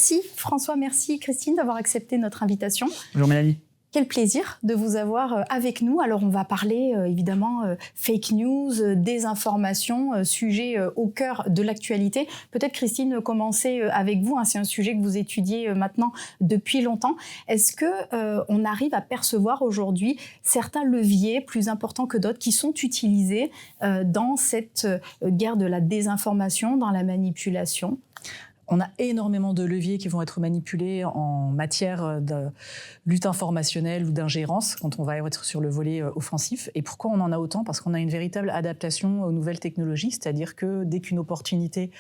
Merci François, merci Christine d'avoir accepté notre invitation. Bonjour Mélanie. Quel plaisir de vous avoir avec nous. Alors on va parler évidemment fake news, désinformation, sujet au cœur de l'actualité. Peut-être Christine, commencer avec vous. C'est un sujet que vous étudiez maintenant depuis longtemps. Est-ce que on arrive à percevoir aujourd'hui certains leviers plus importants que d'autres qui sont utilisés dans cette guerre de la désinformation, dans la manipulation ? On a énormément de leviers qui vont être manipulés en matière de lutte informationnelle ou d'ingérence quand on va être sur le volet offensif. Et pourquoi on en a autant ? Parce qu'on a une véritable adaptation aux nouvelles technologies, c'est-à-dire que dès qu'une opportunité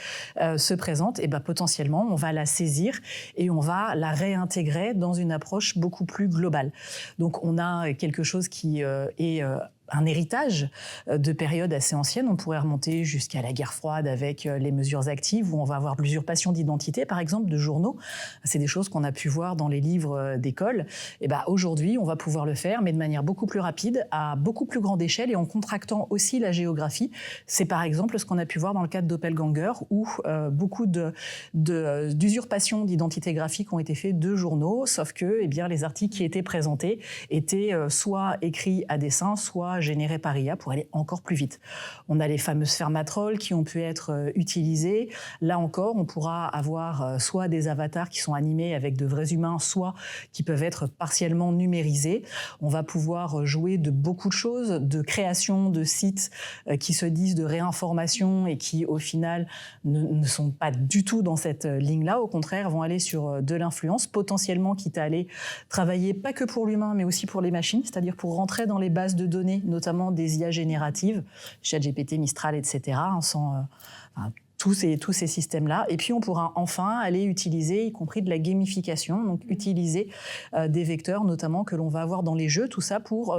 se présente, et potentiellement on va la saisir et on va la réintégrer dans une approche beaucoup plus globale. Donc on a quelque chose qui est un héritage de périodes assez anciennes. On pourrait remonter jusqu'à la guerre froide avec les mesures actives où on va avoir de l'usurpation d'identité, par exemple, de journaux. C'est des choses qu'on a pu voir dans les livres d'école. Et aujourd'hui, on va pouvoir le faire, mais de manière beaucoup plus rapide, à beaucoup plus grande échelle et en contractant aussi la géographie. C'est par exemple ce qu'on a pu voir dans le cadre d'Oppelganger où beaucoup d'usurpations d'identité graphique ont été faits de journaux, sauf que les articles qui étaient présentés étaient soit écrits à dessein, soit générés par IA pour aller encore plus vite. On a les fameuses fermatrolls qui ont pu être utilisées. Là encore, on pourra avoir soit des avatars qui sont animés avec de vrais humains, soit qui peuvent être partiellement numérisés. On va pouvoir jouer de beaucoup de choses, de création de sites qui se disent de réinformation et qui, au final, ne sont pas du tout dans cette ligne-là. Au contraire, vont aller sur de l'influence, potentiellement quitte à aller travailler pas que pour l'humain, mais aussi pour les machines, c'est-à-dire pour rentrer dans les bases de données, notamment des IA génératives, ChatGPT, Mistral, etc., tous ces systèmes-là. Et puis, on pourra enfin aller utiliser, y compris de la gamification, donc utiliser des vecteurs, notamment, que l'on va avoir dans les jeux, tout ça pour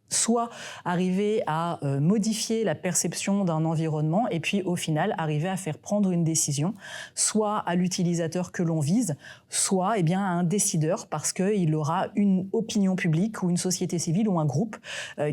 soit arriver à modifier la perception d'un environnement et puis au final arriver à faire prendre une décision, soit à l'utilisateur que l'on vise, soit à un décideur parce qu'il aura une opinion publique ou une société civile ou un groupe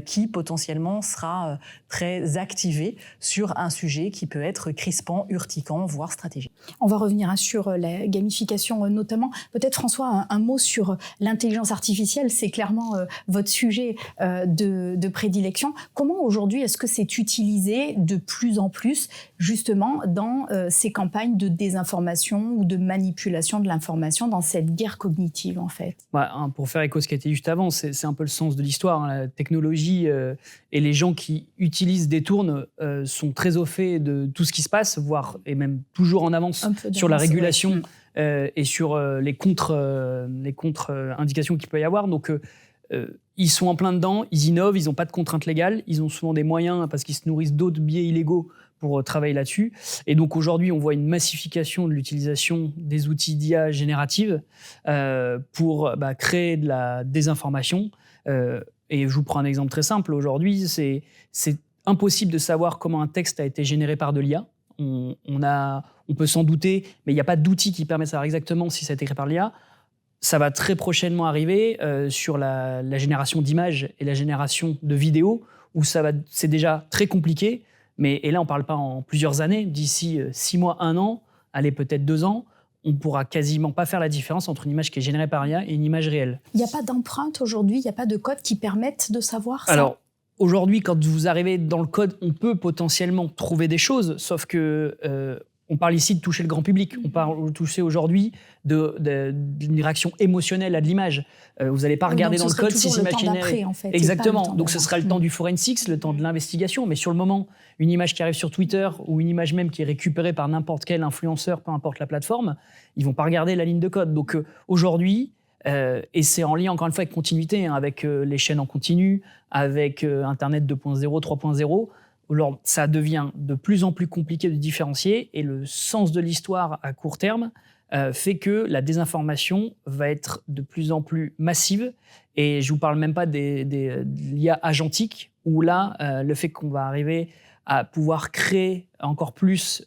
qui potentiellement sera très activé sur un sujet qui peut être crispant, urticant, voire stratégique. On va revenir sur la gamification notamment. Peut-être François, un mot sur l'intelligence artificielle, c'est clairement votre sujet de prédilection. Comment aujourd'hui est-ce que c'est utilisé de plus en plus justement dans ces campagnes de désinformation ou de manipulation de l'information dans cette guerre cognitive en fait ? Pour faire écho à ce qui a été dit juste avant, c'est un peu le sens de l'histoire. La technologie et les gens qui utilisent, détournent, sont très au fait de tout ce qui se passe, voire et même toujours en avance sur la régulation et sur les contre-indications qu'il peut y avoir. Donc, ils sont en plein dedans, ils innovent, ils n'ont pas de contraintes légales, ils ont souvent des moyens parce qu'ils se nourrissent d'autres biais illégaux pour travailler là-dessus. Et donc aujourd'hui, on voit une massification de l'utilisation des outils d'IA générative pour créer de la désinformation. Et je vous prends un exemple très simple. Aujourd'hui, c'est impossible de savoir comment un texte a été généré par de l'IA. On peut s'en douter, mais il n'y a pas d'outil qui permet de savoir exactement si ça a été créé par l'IA. Ça va très prochainement arriver sur la génération d'images et la génération de vidéos, où c'est déjà très compliqué. Et là, on ne parle pas en plusieurs années. D'ici 6 mois, 1 an, allez, peut-être 2 ans, on ne pourra quasiment pas faire la différence entre une image qui est générée par l'IA et une image réelle. Il n'y a pas d'empreinte aujourd'hui, il n'y a pas de code qui permettent de savoir ça ? Alors, aujourd'hui, quand vous arrivez dans le code, on peut potentiellement trouver des choses, sauf que... on parle ici de toucher le grand public. On parle de toucher aujourd'hui d'une réaction émotionnelle à de l'image. Vous n'allez pas regarder dans le code si c'est imaginaire. En fait. Exactement. Donc ce sera le temps du forensics, le temps de l'investigation. Mais sur le moment, une image qui arrive sur Twitter ou une image même qui est récupérée par n'importe quel influenceur, peu importe la plateforme, ils ne vont pas regarder la ligne de code. Donc aujourd'hui, et c'est en lien encore une fois avec continuité, avec les chaînes en continu, avec Internet 2.0, 3.0, alors, ça devient de plus en plus compliqué de différencier et le sens de l'histoire à court terme fait que la désinformation va être de plus en plus massive. Et je ne vous parle même pas de l'IA agentique, où là, le fait qu'on va arriver à pouvoir créer encore plus,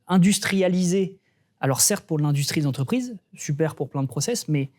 industrialiser, alors certes pour l'industrie des entreprises, super pour plein de process, mais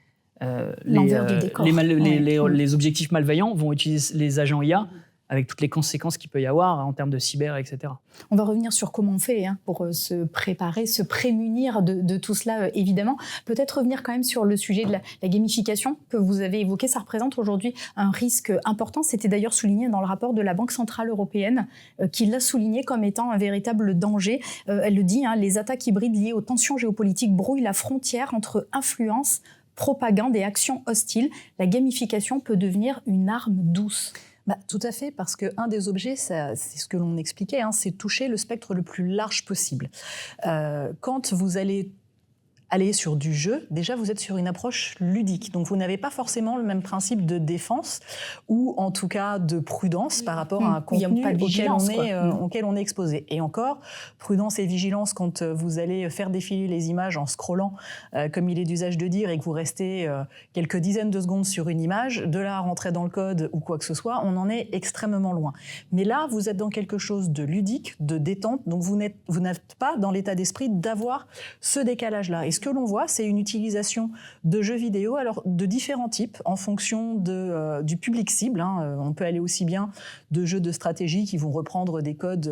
les objectifs malveillants vont utiliser les agents IA avec toutes les conséquences qu'il peut y avoir en termes de cyber, etc. On va revenir sur comment on fait pour se préparer, se prémunir de tout cela, évidemment. Peut-être revenir quand même sur le sujet de la gamification que vous avez évoqué. Ça représente aujourd'hui un risque important. C'était d'ailleurs souligné dans le rapport de la Banque centrale européenne qui l'a souligné comme étant un véritable danger. Elle le dit, les attaques hybrides liées aux tensions géopolitiques brouillent la frontière entre influence, propagande et action hostile. La gamification peut devenir une arme douce. Tout à fait, parce qu'un des objets, c'est ce que l'on expliquait, c'est toucher le spectre le plus large possible. Quand vous allez sur du jeu, déjà vous êtes sur une approche ludique. Donc vous n'avez pas forcément le même principe de défense ou en tout cas de prudence par rapport à un contenu auquel on est exposé. Et encore, prudence et vigilance quand vous allez faire défiler les images en scrollant, comme il est d'usage de dire, et que vous restez quelques dizaines de secondes sur une image, de là à rentrer dans le code ou quoi que ce soit, on en est extrêmement loin. Mais là, vous êtes dans quelque chose de ludique, de détente, donc vous n'êtes pas dans l'état d'esprit d'avoir ce décalage-là. Et ce que l'on voit, c'est une utilisation de jeux vidéo, alors de différents types, en fonction du public cible. On peut aller aussi bien de jeux de stratégie qui vont reprendre des codes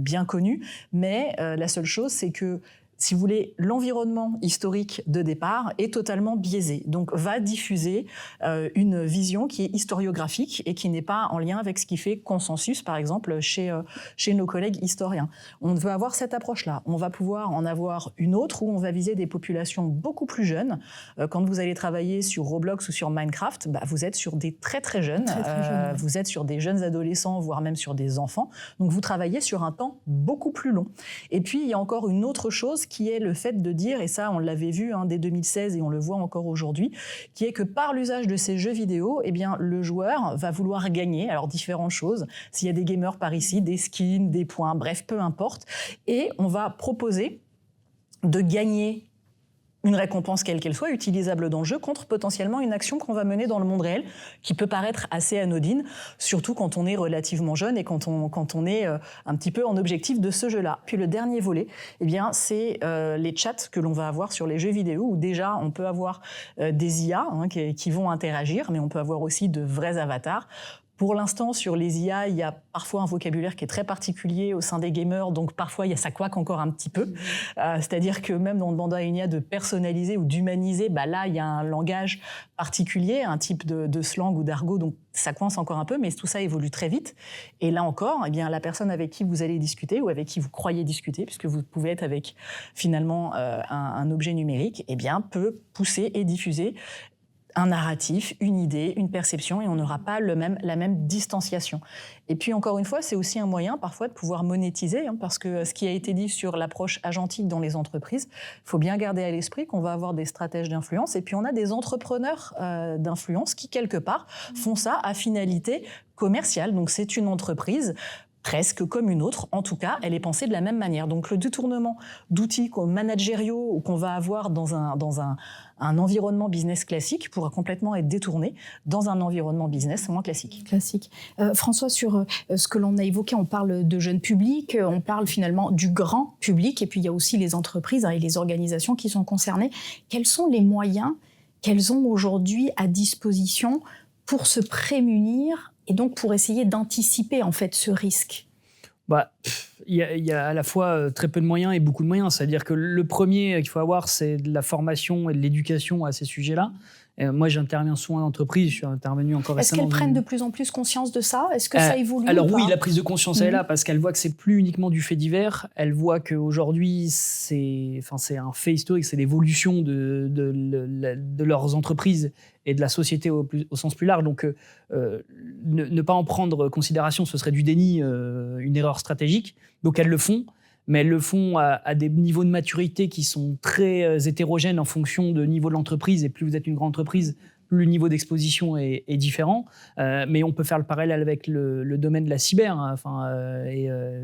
bien connus, mais la seule chose, c'est que si vous voulez, l'environnement historique de départ est totalement biaisé. Donc, va diffuser une vision qui est historiographique et qui n'est pas en lien avec ce qui fait consensus, par exemple, chez nos collègues historiens. On veut avoir cette approche-là. On va pouvoir en avoir une autre où on va viser des populations beaucoup plus jeunes. Quand vous allez travailler sur Roblox ou sur Minecraft, vous êtes sur des très, très jeunes. Vous êtes sur des jeunes adolescents, voire même sur des enfants. Donc, vous travaillez sur un temps beaucoup plus long. Et puis, il y a encore une autre chose qui est le fait de dire, et ça on l'avait vu dès 2016 et on le voit encore aujourd'hui, qui est que par l'usage de ces jeux vidéo, le joueur va vouloir gagner, alors différentes choses, s'il y a des gamers par ici, des skins, des points, bref, peu importe, et on va proposer de gagner une récompense quelle qu'elle soit, utilisable dans le jeu, contre potentiellement une action qu'on va mener dans le monde réel, qui peut paraître assez anodine, surtout quand on est relativement jeune et quand on est un petit peu en objectif de ce jeu-là. Puis le dernier volet, c'est les chats que l'on va avoir sur les jeux vidéo, où déjà on peut avoir des IA qui vont interagir, mais on peut avoir aussi de vrais avatars. Pour l'instant, sur les IA, il y a parfois un vocabulaire qui est très particulier au sein des gamers, donc parfois ça coaque encore un petit peu. C'est-à-dire que même en demandant à une IA de personnaliser ou d'humaniser, là, il y a un langage particulier, un type de slang ou d'argot, donc ça coince encore un peu, mais tout ça évolue très vite. Et là encore, la personne avec qui vous allez discuter ou avec qui vous croyez discuter, puisque vous pouvez être avec finalement un objet numérique, peut pousser et diffuser un narratif, une idée, une perception, et on n'aura pas la même distanciation. Et puis encore une fois, c'est aussi un moyen parfois de pouvoir monétiser, parce que ce qui a été dit sur l'approche agentique dans les entreprises, il faut bien garder à l'esprit qu'on va avoir des stratèges d'influence, et puis on a des entrepreneurs d'influence qui, quelque part, font ça à finalité commerciale. Donc c'est une entreprise presque comme une autre, en tout cas, elle est pensée de la même manière. Donc le détournement d'outils managériaux ou qu'on va avoir dans un environnement business classique pourra complètement être détourné dans un environnement business moins classique. François, sur ce que l'on a évoqué, on parle de jeunes publics, on parle finalement du grand public, et puis il y a aussi les entreprises et les organisations qui sont concernées. Quels sont les moyens qu'elles ont aujourd'hui à disposition pour se prémunir et donc pour essayer d'anticiper en fait ce risque? Il y a à la fois très peu de moyens et beaucoup de moyens. C'est-à-dire que le premier qu'il faut avoir, c'est de la formation et de l'éducation à ces sujets-là. Moi, j'interviens souvent en entreprise, je suis intervenu encore récemment. Est-ce qu'elles prennent de plus en plus conscience de ça? Est-ce que ça évolue? Alors oui, la prise de conscience elle est là, parce qu'elle voit que c'est plus uniquement du fait divers. Elle voit qu'aujourd'hui, c'est un fait historique, c'est l'évolution de leurs entreprises et de la société au sens plus large. Donc, ne pas en prendre considération, ce serait du déni, une erreur stratégique. Donc, elles le font. Mais elles le font à des niveaux de maturité qui sont très hétérogènes en fonction de niveau de l'entreprise. Et plus vous êtes une grande entreprise, plus le niveau d'exposition est différent. Mais on peut faire le parallèle avec le domaine de la cyber.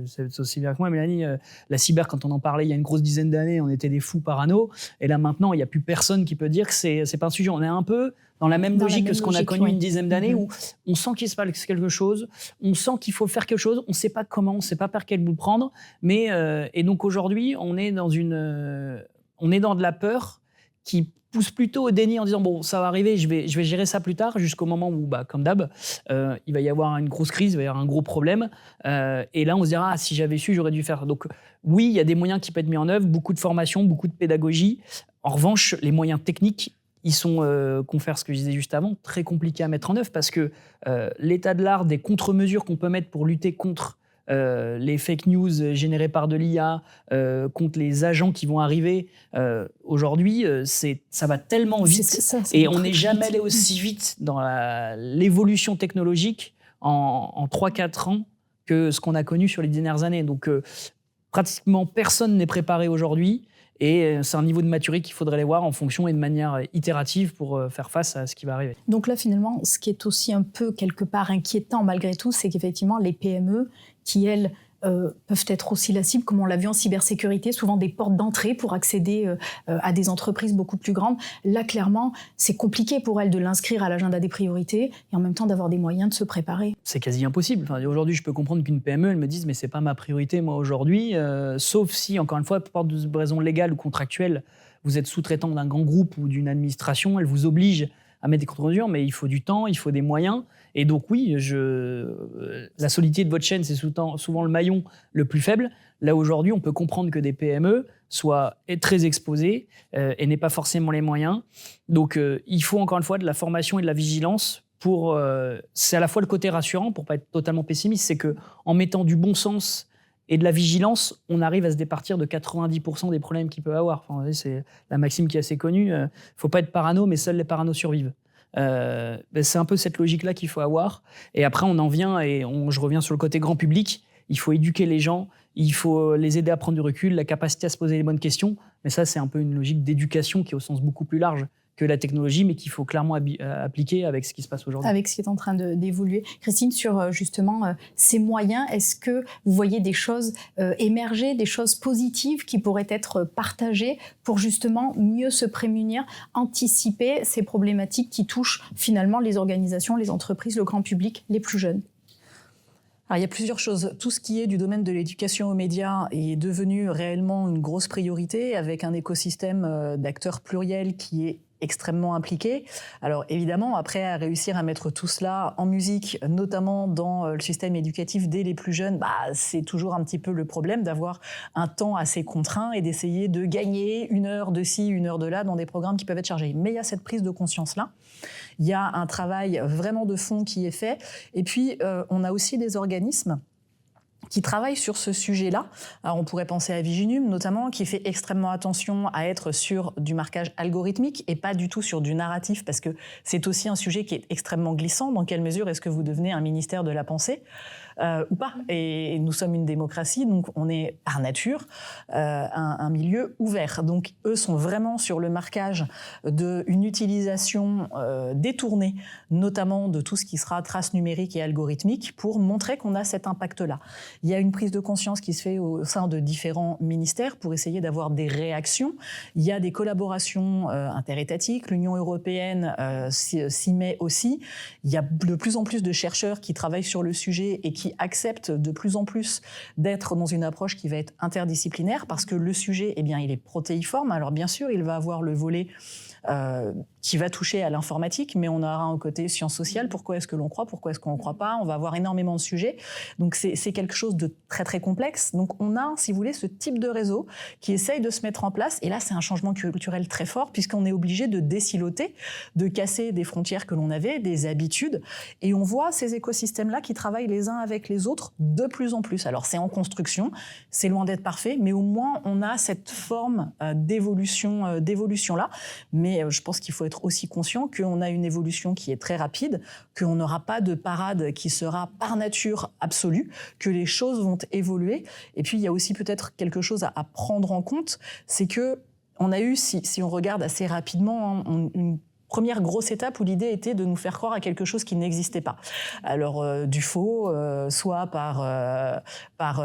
C'est aussi bien que moi, Mélanie. La cyber, quand on en parlait il y a une grosse dizaine d'années, on était des fous parano. Et là, maintenant, il n'y a plus personne qui peut dire que c'est pas un sujet. On est un peu dans la même logique que ce qu'on a connu une dizaine d'années, où on sent qu'il se passe quelque chose, on sent qu'il faut faire quelque chose, on ne sait pas comment, on ne sait pas par quel bout prendre. Et donc aujourd'hui, on est dans de la peur qui pousse plutôt au déni en disant bon, ça va arriver, je vais gérer ça plus tard, jusqu'au moment où, comme d'hab, il va y avoir une grosse crise, il va y avoir un gros problème, et là on se dira si j'avais su, j'aurais dû faire. Donc oui, il y a des moyens qui peuvent être mis en œuvre, beaucoup de formation, beaucoup de pédagogie. En revanche, les moyens techniques, ils sont, confère ce que je disais juste avant, très compliqués à mettre en œuvre parce que l'état de l'art des contre-mesures qu'on peut mettre pour lutter contre les fake news générées par de l'IA, contre les agents qui vont arriver, aujourd'hui, ça va tellement vite et on n'est jamais allé aussi vite dans l'évolution technologique en 3-4 ans que ce qu'on a connu sur les dernières années. Donc, pratiquement personne n'est préparé aujourd'hui. Et c'est un niveau de maturité qu'il faudrait aller voir en fonction et de manière itérative pour faire face à ce qui va arriver. Donc là, finalement, ce qui est aussi un peu quelque part inquiétant malgré tout, c'est qu'effectivement, les PME qui, elles, peuvent être aussi la cible, comme on l'a vu en cybersécurité, souvent des portes d'entrée pour accéder à des entreprises beaucoup plus grandes. Là, clairement, c'est compliqué pour elles de l'inscrire à l'agenda des priorités et en même temps d'avoir des moyens de se préparer. C'est quasi impossible. Enfin, aujourd'hui, je peux comprendre qu'une PME, elle me dise « mais c'est pas ma priorité, moi, aujourd'hui », sauf si, encore une fois, pour des raisons légales ou contractuelles, vous êtes sous-traitant d'un grand groupe ou d'une administration, elle vous oblige à mettre des contre-mesures, mais il faut du temps, il faut des moyens. Et donc oui, la solidité de votre chaîne, c'est souvent le maillon le plus faible. Là, aujourd'hui, on peut comprendre que des PME soient très exposées et n'aient pas forcément les moyens. Donc il faut encore une fois de la formation et de la vigilance. C'est à la fois le côté rassurant, pour ne pas être totalement pessimiste, c'est qu'en mettant du bon sens et de la vigilance, on arrive à se départir de 90% des problèmes qu'il peut avoir. Enfin, c'est la maxime qui est assez connue. Il ne faut pas être parano, mais seuls les paranos survivent. C'est un peu cette logique-là qu'il faut avoir. Et après, on en vient, et je reviens sur le côté grand public. Il faut éduquer les gens, il faut les aider à prendre du recul, la capacité à se poser les bonnes questions. Mais ça, c'est un peu une logique d'éducation qui est au sens beaucoup plus large que la technologie, mais qu'il faut clairement appliquer avec ce qui se passe aujourd'hui. Avec ce qui est en train d'évoluer. Christine, sur justement ces moyens, est-ce que vous voyez des choses émerger, des choses positives qui pourraient être partagées pour justement mieux se prémunir, anticiper ces problématiques qui touchent finalement les organisations, les entreprises, le grand public, les plus jeunes? Alors, il y a plusieurs choses. Tout ce qui est du domaine de l'éducation aux médias est devenu réellement une grosse priorité avec un écosystème d'acteurs pluriels qui est extrêmement impliqué. Alors évidemment, après, à réussir à mettre tout cela en musique, notamment dans le système éducatif dès les plus jeunes, c'est toujours un petit peu le problème d'avoir un temps assez contraint et d'essayer de gagner 1 heure de ci, 1 heure de là dans des programmes qui peuvent être chargés. Mais il y a cette prise de conscience-là. Il y a un travail vraiment de fond qui est fait. Et puis, on a aussi des organismes qui travaille sur ce sujet-là. Alors, on pourrait penser à Viginum, notamment, qui fait extrêmement attention à être sur du marquage algorithmique et pas du tout sur du narratif, parce que c'est aussi un sujet qui est extrêmement glissant. Dans quelle mesure est-ce que vous devenez un ministère de la pensée ou pas? Et nous sommes une démocratie, donc on est par nature un milieu ouvert. Donc eux sont vraiment sur le marquage d'une utilisation détournée, notamment de tout ce qui sera trace numérique et algorithmique, pour montrer qu'on a cet impact-là. Il y a une prise de conscience qui se fait au sein de différents ministères pour essayer d'avoir des réactions. Il y a des collaborations interétatiques, l'Union européenne s'y met aussi. Il y a de plus en plus de chercheurs qui travaillent sur le sujet et qui acceptent de plus en plus d'être dans une approche qui va être interdisciplinaire, parce que le sujet, il est protéiforme. Alors bien sûr, il va avoir le volet qui va toucher à l'informatique, mais on aura un côté sciences sociales. Pourquoi est-ce que l'on croit? Pourquoi est-ce qu'on ne croit pas? On va avoir énormément de sujets. Donc c'est quelque chose de très très complexe. Donc on a, si vous voulez, ce type de réseau qui essaye de se mettre en place. Et là, c'est un changement culturel très fort, puisqu'on est obligé de désiloter, de casser des frontières que l'on avait, des habitudes. Et on voit ces écosystèmes-là qui travaillent les uns avec les autres de plus en plus. Alors c'est en construction, c'est loin d'être parfait, mais au moins on a cette forme d'évolution-là. Mais je pense qu'il faut être aussi conscient qu'on a une évolution qui est très rapide, qu'on n'aura pas de parade qui sera par nature absolue, que les choses vont évoluer. Et puis, il y a aussi peut-être quelque chose à prendre en compte, c'est que on a eu, si on regarde assez rapidement, une première grosse étape où l'idée était de nous faire croire à quelque chose qui n'existait pas. Alors du faux, soit par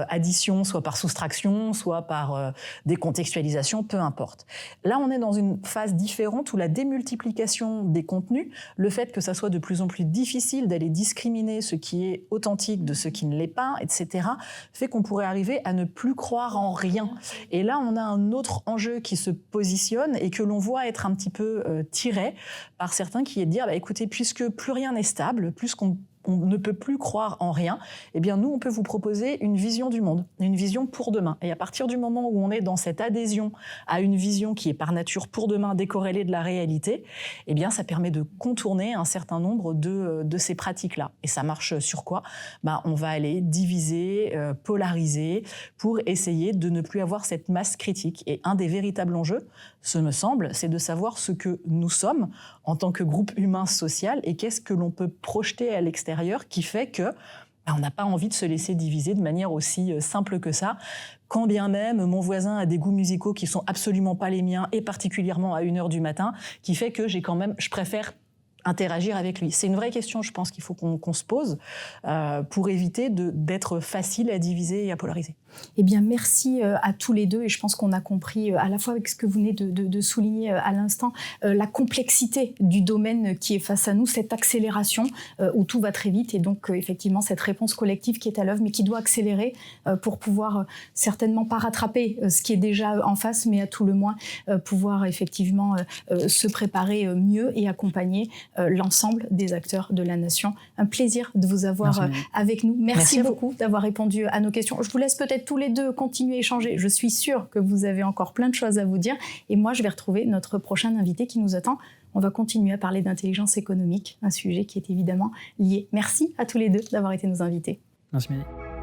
addition, soit par soustraction, soit par décontextualisation, peu importe. Là, on est dans une phase différente où la démultiplication des contenus, le fait que ça soit de plus en plus difficile d'aller discriminer ce qui est authentique de ce qui ne l'est pas, etc., fait qu'on pourrait arriver à ne plus croire en rien. Et là, on a un autre enjeu qui se positionne et que l'on voit être un petit peu tiré par certains, qui est de dire, écoutez, puisque plus rien n'est stable, puisqu'on ne peut plus croire en rien, eh bien nous, on peut vous proposer une vision du monde, une vision pour demain. Et à partir du moment où on est dans cette adhésion à une vision qui est par nature pour demain décorrélée de la réalité, eh bien ça permet de contourner un certain nombre de ces pratiques-là. Et ça marche sur quoi ? On va aller diviser, polariser, pour essayer de ne plus avoir cette masse critique. Et un des véritables enjeux, ce me semble, c'est de savoir ce que nous sommes en tant que groupe humain social et qu'est-ce que l'on peut projeter à l'extérieur qui fait que on n'a pas envie de se laisser diviser de manière aussi simple que ça. Quand bien même mon voisin a des goûts musicaux qui sont absolument pas les miens et particulièrement à 1h du matin, qui fait que je préfère interagir avec lui. C'est une vraie question, je pense qu'il faut qu'on se pose pour éviter d'être facile à diviser et à polariser. Eh bien, merci à tous les deux et je pense qu'on a compris à la fois avec ce que vous venez de souligner à l'instant, la complexité du domaine qui est face à nous, cette accélération où tout va très vite et donc effectivement cette réponse collective qui est à l'œuvre mais qui doit accélérer pour pouvoir certainement pas rattraper ce qui est déjà en face mais à tout le moins pouvoir effectivement se préparer mieux et accompagner l'ensemble des acteurs de la nation. Un plaisir de vous avoir avec nous. Merci beaucoup d'avoir répondu à nos questions. Je vous laisse peut-être tous les deux continuer à échanger. Je suis sûre que vous avez encore plein de choses à vous dire. Et moi, je vais retrouver notre prochain invité qui nous attend. On va continuer à parler d'intelligence économique, un sujet qui est évidemment lié. Merci à tous les deux d'avoir été nos invités. Merci Mélanie.